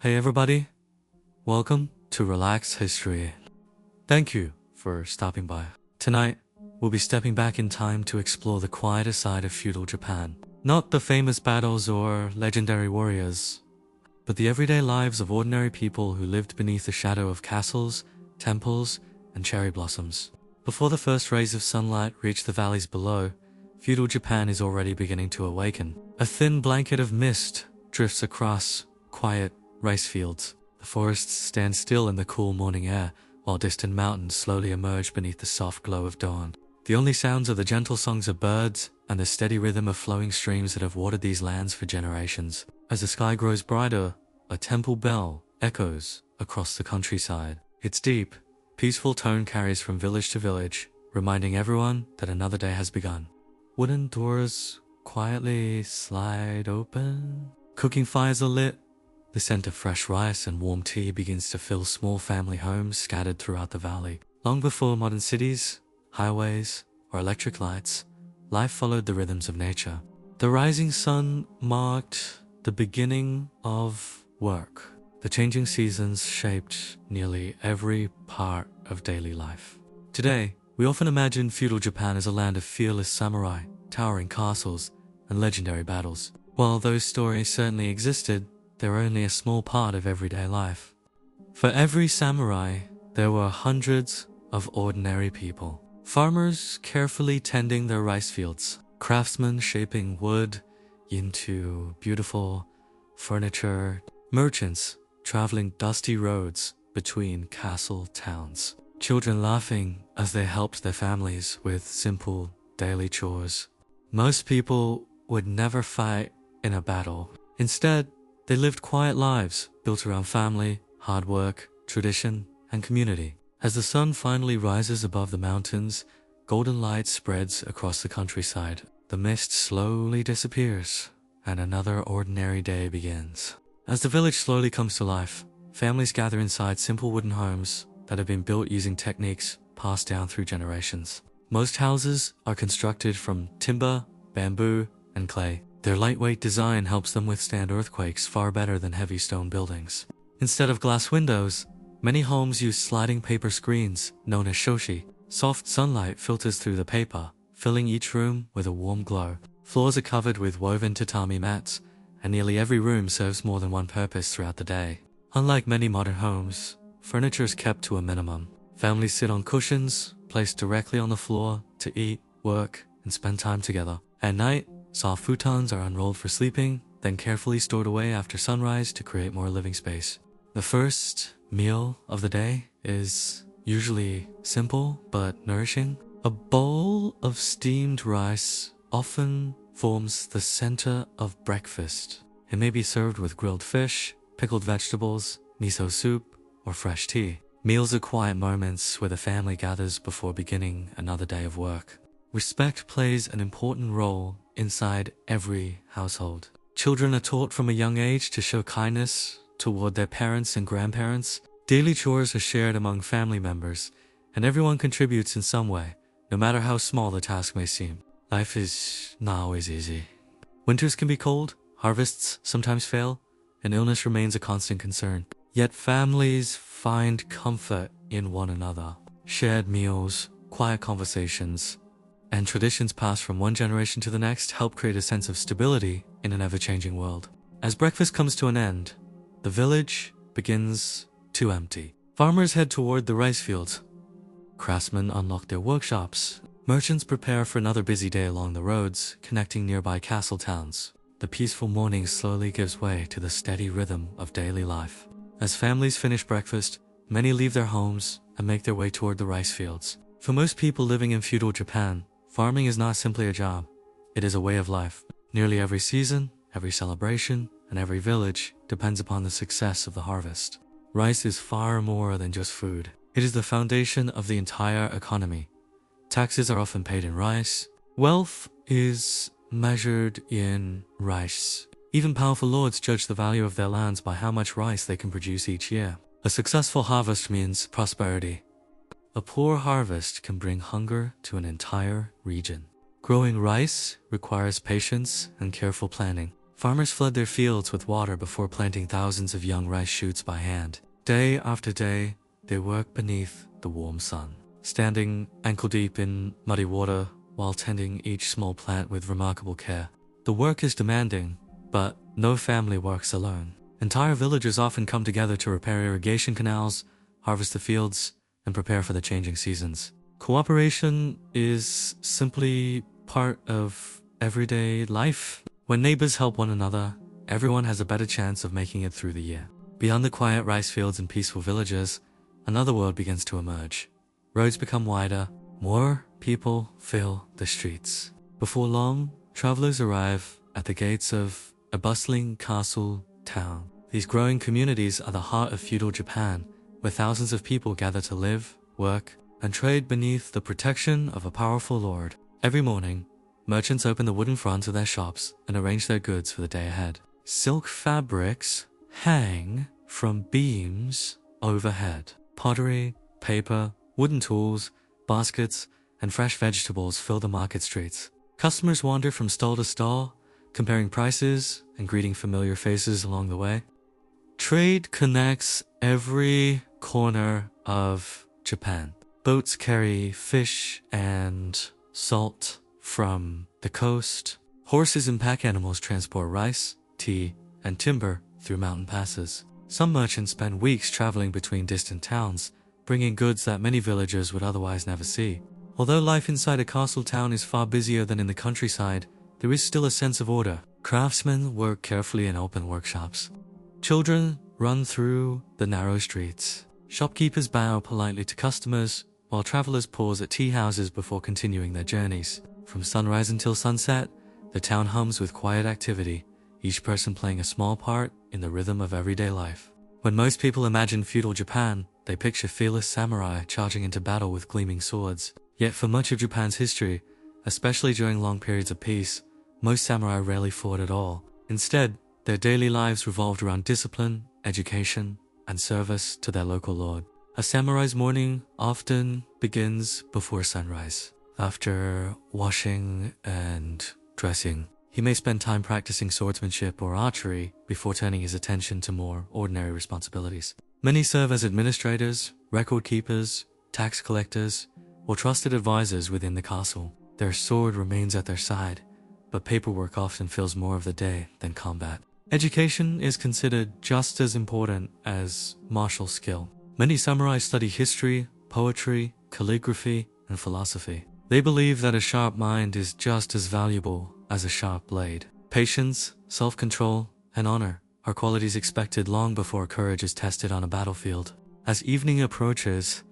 Hey everybody, welcome to Relax History. Thank you for stopping by. Tonight, we'll be stepping back in time to explore the quieter side of feudal Japan. Not the famous battles or legendary warriors, but the everyday lives of ordinary people who lived beneath the shadow of castles, temples, and cherry blossoms. Before the first rays of sunlight reach the valleys below, feudal Japan is already beginning to awaken. A thin blanket of mist drifts across quiet rice fields. The forests stand still in the cool morning air, while distant mountains slowly emerge beneath the soft glow of dawn. The only sounds are the gentle songs of birds and the steady rhythm of flowing streams that have watered these lands for generations. As the sky grows brighter, a temple bell echoes across the countryside. Its deep, peaceful tone carries from village to village, reminding everyone that another day has begun. Wooden doors quietly slide open. Cooking fires are lit. The scent of fresh rice and warm tea begins to fill small family homes scattered throughout the valley. Long before modern cities, highways, or electric lights, life followed the rhythms of nature. The rising sun marked the beginning of work. The changing seasons shaped nearly every part of daily life. Today, we often imagine feudal Japan as a land of fearless samurai, towering castles, and legendary battles. While those stories certainly existed, they were only a small part of everyday life. For every samurai, there were hundreds of ordinary people. Farmers carefully tending their rice fields, craftsmen shaping wood into beautiful furniture, merchants traveling dusty roads between castle towns, children laughing as they helped their families with simple daily chores. Most people would never fight in a battle. Instead, they lived quiet lives built around family, hard work, tradition, and community. As the sun finally rises above the mountains, golden light spreads across the countryside. The mist slowly disappears, and another ordinary day begins. As the village slowly comes to life, families gather inside simple wooden homes that have been built using techniques passed down through generations. Most houses are constructed from timber, bamboo, and clay. Their lightweight design helps them withstand earthquakes far better than heavy stone buildings. Instead of glass windows, many homes use sliding paper screens, known as shoshi. Soft sunlight filters through the paper, filling each room with a warm glow. Floors are covered with woven tatami mats, and nearly every room serves more than one purpose throughout the day. Unlike many modern homes, furniture is kept to a minimum. Families sit on cushions, placed directly on the floor, to eat, work, and spend time together. At night, soft futons are unrolled for sleeping, then carefully stored away after sunrise to create more living space. The first meal of the day is usually simple but nourishing. A bowl of steamed rice often forms the center of breakfast. It may be served with grilled fish, pickled vegetables, miso soup, or fresh tea. Meals are quiet moments where the family gathers before beginning another day of work. Respect plays an important role inside every household. Children are taught from a young age to show kindness toward their parents and grandparents. Daily chores are shared among family members, and everyone contributes in some way, no matter how small the task may seem. Life is not always easy. Winters can be cold, harvests sometimes fail, and illness remains a constant concern. Yet families find comfort in one another. Shared meals, quiet conversations, and traditions passed from one generation to the next help create a sense of stability in an ever-changing world. As breakfast comes to an end, the village begins to empty. Farmers head toward the rice fields. Craftsmen unlock their workshops. Merchants prepare for another busy day along the roads, connecting nearby castle towns. The peaceful morning slowly gives way to the steady rhythm of daily life. As families finish breakfast, many leave their homes and make their way toward the rice fields. For most people living in feudal Japan, farming is not simply a job. It is a way of life. Nearly every season, every celebration, and every village depends upon the success of the harvest. Rice is far more than just food. It is the foundation of the entire economy. Taxes are often paid in rice. Wealth is measured in rice. Even powerful lords judge the value of their lands by how much rice they can produce each year. A successful harvest means prosperity. A poor harvest can bring hunger to an entire region. Growing rice requires patience and careful planning. Farmers flood their fields with water before planting thousands of young rice shoots by hand. Day after day, they work beneath the warm sun, standing ankle-deep in muddy water while tending each small plant with remarkable care. The work is demanding, but no family works alone. Entire villages often come together to repair irrigation canals, harvest the fields, and prepare for the changing seasons. Cooperation is simply part of everyday life. When neighbors help one another, everyone has a better chance of making it through the year. Beyond the quiet rice fields and peaceful villages, another world begins to emerge. Roads become wider, more people fill the streets. Before long, travelers arrive at the gates of a bustling castle town. These growing communities are the heart of feudal Japan, where thousands of people gather to live, work, and trade beneath the protection of a powerful lord. Every morning, merchants open the wooden fronts of their shops and arrange their goods for the day ahead. Silk fabrics hang from beams overhead. Pottery, paper, wooden tools, baskets, and fresh vegetables fill the market streets. Customers wander from stall to stall, comparing prices and greeting familiar faces along the way. Trade connects every corner of Japan. Boats carry fish and salt from the coast. Horses and pack animals transport rice, tea, and timber through mountain passes. Some merchants spend weeks traveling between distant towns, bringing goods that many villagers would otherwise never see. Although life inside a castle town is far busier than in the countryside, there is still a sense of order. Craftsmen work carefully in open workshops. Children run through the narrow streets. Shopkeepers bow politely to customers, while travelers pause at tea houses before continuing their journeys. From sunrise until sunset, the town hums with quiet activity, each person playing a small part in the rhythm of everyday life. When most people imagine feudal Japan, they picture fearless samurai charging into battle with gleaming swords. Yet for much of Japan's history, especially during long periods of peace, most samurai rarely fought at all. Instead, their daily lives revolved around discipline, education, and service to their local lord. A samurai's morning often begins before sunrise. After washing and dressing, he may spend time practicing swordsmanship or archery before turning his attention to more ordinary responsibilities. Many serve as administrators, record keepers, tax collectors, or trusted advisors within the castle. Their sword remains at their side, but paperwork often fills more of the day than combat. Education is considered just as important as martial skill. Many samurai study history, poetry, calligraphy, and philosophy. They believe that a sharp mind is just as valuable as a sharp blade. Patience, self-control, and honor are qualities expected long before courage is tested on a battlefield. As evening approaches,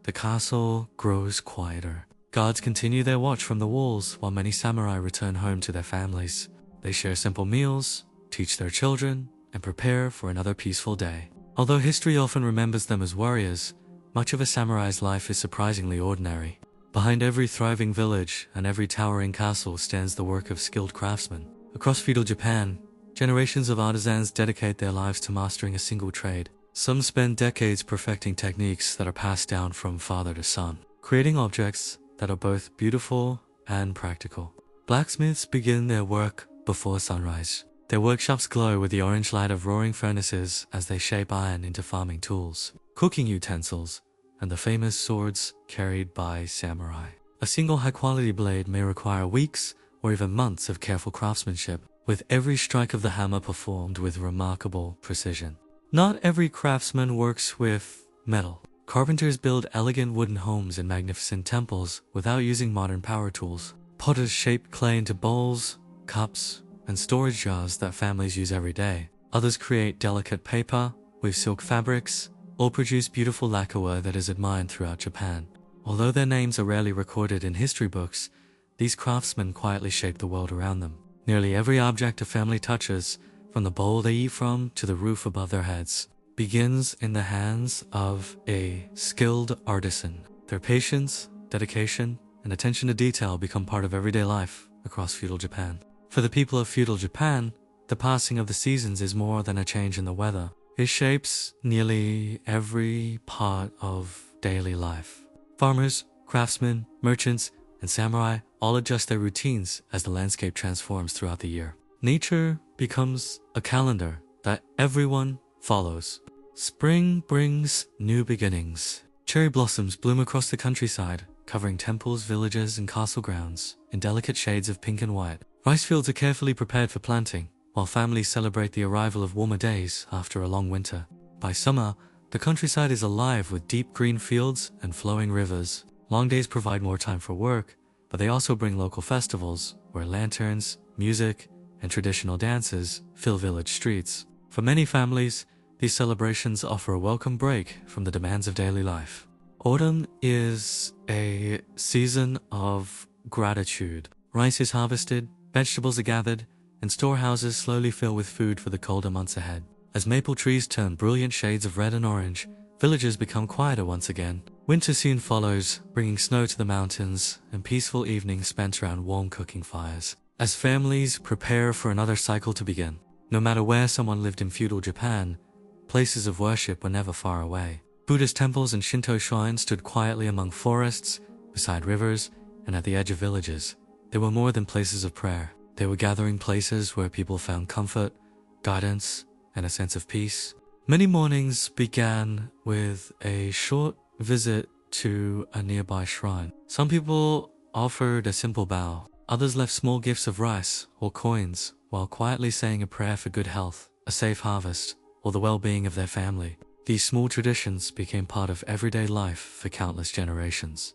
the castle grows quieter. Guards continue their watch from the walls while many samurai return home to their families. They share simple meals, teach their children, and prepare for another peaceful day. Although history often remembers them as warriors, much of a samurai's life is surprisingly ordinary. Behind every thriving village and every towering castle stands the work of skilled craftsmen. Across feudal Japan, generations of artisans dedicate their lives to mastering a single trade. Some spend decades perfecting techniques that are passed down from father to son, creating objects that are both beautiful and practical. Blacksmiths begin their work before sunrise. Their workshops glow with the orange light of roaring furnaces as they shape iron into farming tools, cooking utensils, and the famous swords carried by samurai. A single high-quality blade may require weeks or even months of careful craftsmanship, with every strike of the hammer performed with remarkable precision. Not every craftsman works with metal. Carpenters build elegant wooden homes and magnificent temples without using modern power tools. Potters shape clay into bowls, cups, and storage jars that families use every day. Others create delicate paper, weave silk fabrics, or produce beautiful lacquerware that is admired throughout Japan. Although their names are rarely recorded in history books, these craftsmen quietly shape the world around them. Nearly every object a family touches, from the bowl they eat from to the roof above their heads, begins in the hands of a skilled artisan. Their patience, dedication, and attention to detail become part of everyday life across feudal Japan. For the people of feudal Japan, the passing of the seasons is more than a change in the weather. It shapes nearly every part of daily life. Farmers, craftsmen, merchants, and samurai all adjust their routines as the landscape transforms throughout the year. Nature becomes a calendar that everyone follows. Spring brings new beginnings. Cherry blossoms bloom across the countryside, covering temples, villages, and castle grounds in delicate shades of pink and white. Rice fields are carefully prepared for planting, while families celebrate the arrival of warmer days after a long winter. By summer, the countryside is alive with deep green fields and flowing rivers. Long days provide more time for work, but they also bring local festivals where lanterns, music, and traditional dances fill village streets. For many families, these celebrations offer a welcome break from the demands of daily life. Autumn is a season of gratitude. Rice is harvested, vegetables are gathered, and storehouses slowly fill with food for the colder months ahead. As maple trees turn brilliant shades of red and orange, villages become quieter once again. Winter soon follows, bringing snow to the mountains and peaceful evenings spent around warm cooking fires. As families prepare for another cycle to begin, no matter where someone lived in feudal Japan, places of worship were never far away. Buddhist temples and Shinto shrines stood quietly among forests, beside rivers, and at the edge of villages. They were more than places of prayer. They were gathering places where people found comfort, guidance, and a sense of peace. Many mornings began with a short visit to a nearby shrine. Some people offered a simple bow. Others left small gifts of rice or coins while quietly saying a prayer for good health, a safe harvest, or the well-being of their family. These small traditions became part of everyday life for countless generations.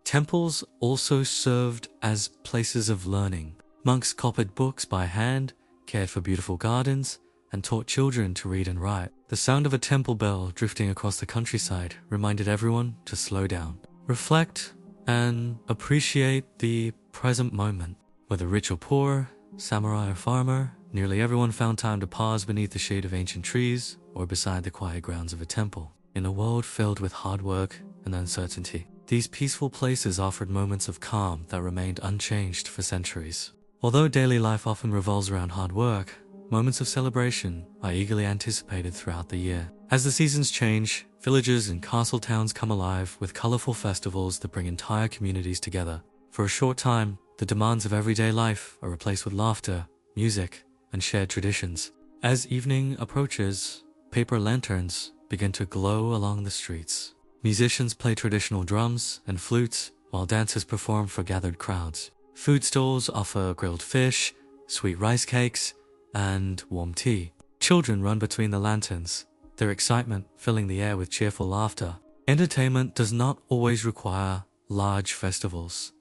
Temples also served as places of learning. Monks copied books by hand, cared for beautiful gardens, and taught children to read and write. The sound of a temple bell drifting across the countryside reminded everyone to slow down, reflect, and appreciate the present moment. Whether rich or poor, samurai or farmer, nearly everyone found time to pause beneath the shade of ancient trees or beside the quiet grounds of a temple. In a world filled with hard work and uncertainty, these peaceful places offered moments of calm that remained unchanged for centuries. Although daily life often revolves around hard work, moments of celebration are eagerly anticipated throughout the year. As the seasons change, villages and castle towns come alive with colorful festivals that bring entire communities together. For a short time, the demands of everyday life are replaced with laughter, music, and shared traditions. As evening approaches, paper lanterns begin to glow along the streets. Musicians play traditional drums and flutes, while dancers perform for gathered crowds. Food stalls offer grilled fish, sweet rice cakes, and warm tea. Children run between the lanterns, their excitement filling the air with cheerful laughter. Entertainment does not always require large festivals.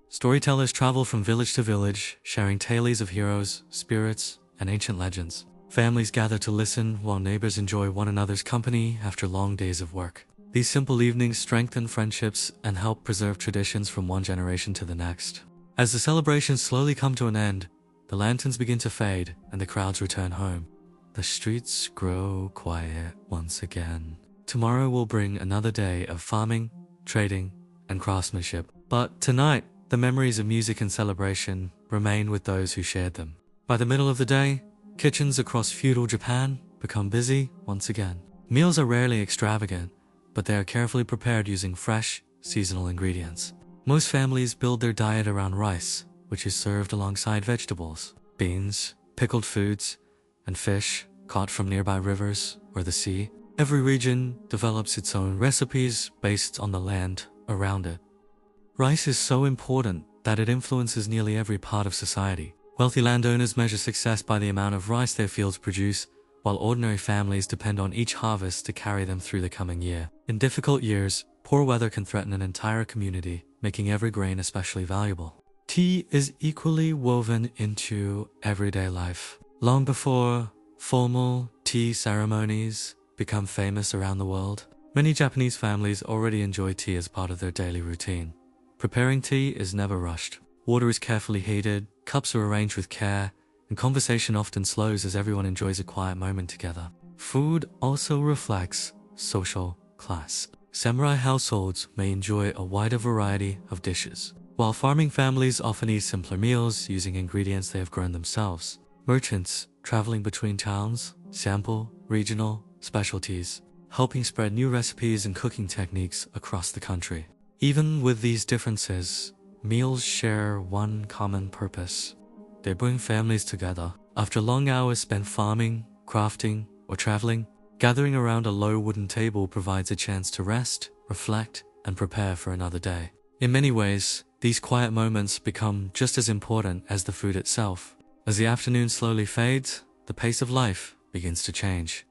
Storytellers travel from village to village, sharing tales of heroes, spirits, and ancient legends. Families gather to listen while neighbors enjoy one another's company after long days of work. These simple evenings strengthen friendships and help preserve traditions from one generation to the next. As the celebrations slowly come to an end, the lanterns begin to fade and the crowds return home. The streets grow quiet once again. Tomorrow will bring another day of farming, trading, and craftsmanship. But tonight, the memories of music and celebration remain with those who shared them. By the middle of the day, kitchens across feudal Japan become busy once again. Meals are rarely extravagant, but they are carefully prepared using fresh, seasonal ingredients. Most families build their diet around rice, which is served alongside vegetables, beans, pickled foods, and fish caught from nearby rivers or the sea. Every region develops its own recipes based on the land around it. Rice is so important that it influences nearly every part of society. Wealthy landowners measure success by the amount of rice their fields produce, while ordinary families depend on each harvest to carry them through the coming year. In difficult years, poor weather can threaten an entire community, making every grain especially valuable. Tea is equally woven into everyday life. Long before formal tea ceremonies become famous around the world, many Japanese families already enjoy tea as part of their daily routine. Preparing tea is never rushed. Water is carefully heated, cups are arranged with care, and conversation often slows as everyone enjoys a quiet moment together. Food also reflects social class. Samurai households may enjoy a wider variety of dishes, while farming families often eat simpler meals using ingredients they have grown themselves. Merchants traveling between towns sample regional specialties, helping spread new recipes and cooking techniques across the country. Even with these differences, meals share one common purpose. They bring families together. After long hours spent farming, crafting, or traveling, gathering around a low wooden table provides a chance to rest, reflect, and prepare for another day. In many ways, these quiet moments become just as important as the food itself. As the afternoon slowly fades, the pace of life begins to change.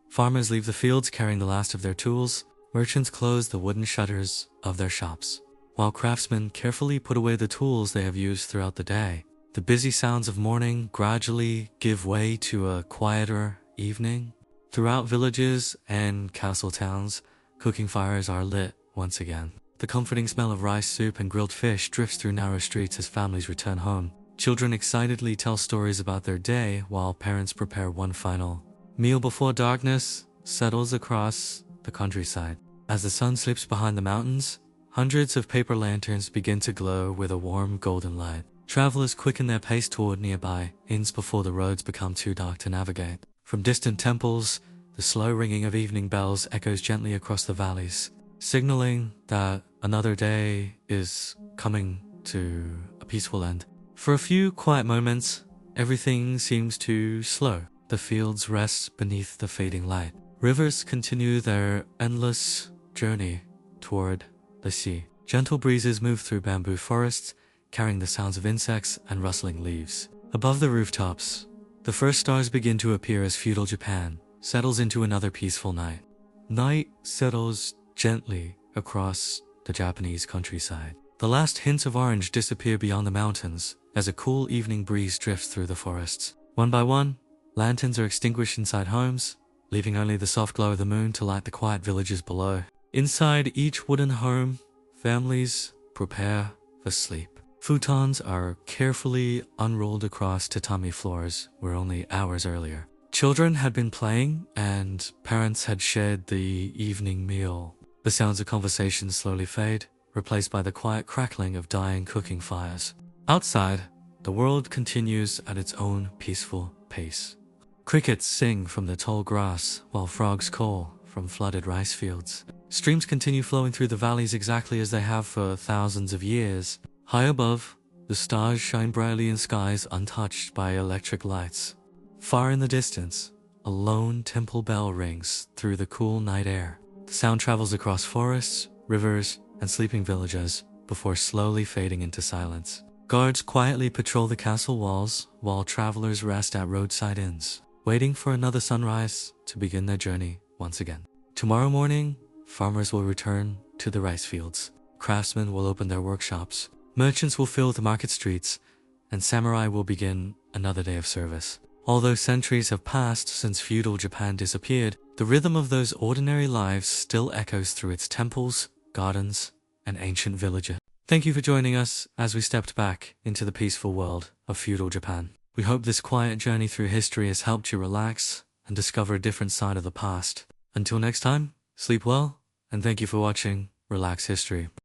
Farmers leave the fields carrying the last of their tools, merchants close the wooden shutters of their shops, while craftsmen carefully put away the tools they have used throughout the day. The busy sounds of morning gradually give way to a quieter evening. Throughout villages and castle towns, cooking fires are lit once again. The comforting smell of rice soup and grilled fish drifts through narrow streets as families return home. Children excitedly tell stories about their day while parents prepare one final meal before darkness settles across the countryside. As the sun slips behind the mountains, hundreds of paper lanterns begin to glow with a warm golden light. Travelers quicken their pace toward nearby inns before the roads become too dark to navigate. From distant temples, the slow ringing of evening bells echoes gently across the valleys, signaling that another day is coming to a peaceful end. For a few quiet moments, everything seems to slow. The fields rest beneath the fading light. Rivers continue their endless journey toward the sea. Gentle breezes move through bamboo forests, carrying the sounds of insects and rustling leaves. Above the rooftops, the first stars begin to appear as feudal Japan settles into another peaceful night. Night settles gently across the Japanese countryside. The last hints of orange disappear beyond the mountains as a cool evening breeze drifts through the forests. One by one, lanterns are extinguished inside homes, leaving only the soft glow of the moon to light the quiet villages below. Inside each wooden home, families prepare for sleep. Futons are carefully unrolled across tatami floors where only hours earlier children had been playing and parents had shared the evening meal. The sounds of conversation slowly fade, replaced by the quiet crackling of dying cooking fires. Outside, the world continues at its own peaceful pace. Crickets sing from the tall grass while frogs call from flooded rice fields. Streams continue flowing through the valleys exactly as they have for thousands of years. High above, the stars shine brightly in skies untouched by electric lights. Far in the distance, a lone temple bell rings through the cool night air. The sound travels across forests, rivers, and sleeping villages before slowly fading into silence. Guards quietly patrol the castle walls while travelers rest at roadside inns, waiting for another sunrise to begin their journey once again. Tomorrow morning, farmers will return to the rice fields. Craftsmen will open their workshops. Merchants will fill the market streets, and samurai will begin another day of service. Although centuries have passed since feudal Japan disappeared, the rhythm of those ordinary lives still echoes through its temples, gardens, and ancient villages. Thank you for joining us as we stepped back into the peaceful world of feudal Japan. We hope this quiet journey through history has helped you relax and discover a different side of the past. Until next time, sleep well, and thank you for watching Relax History.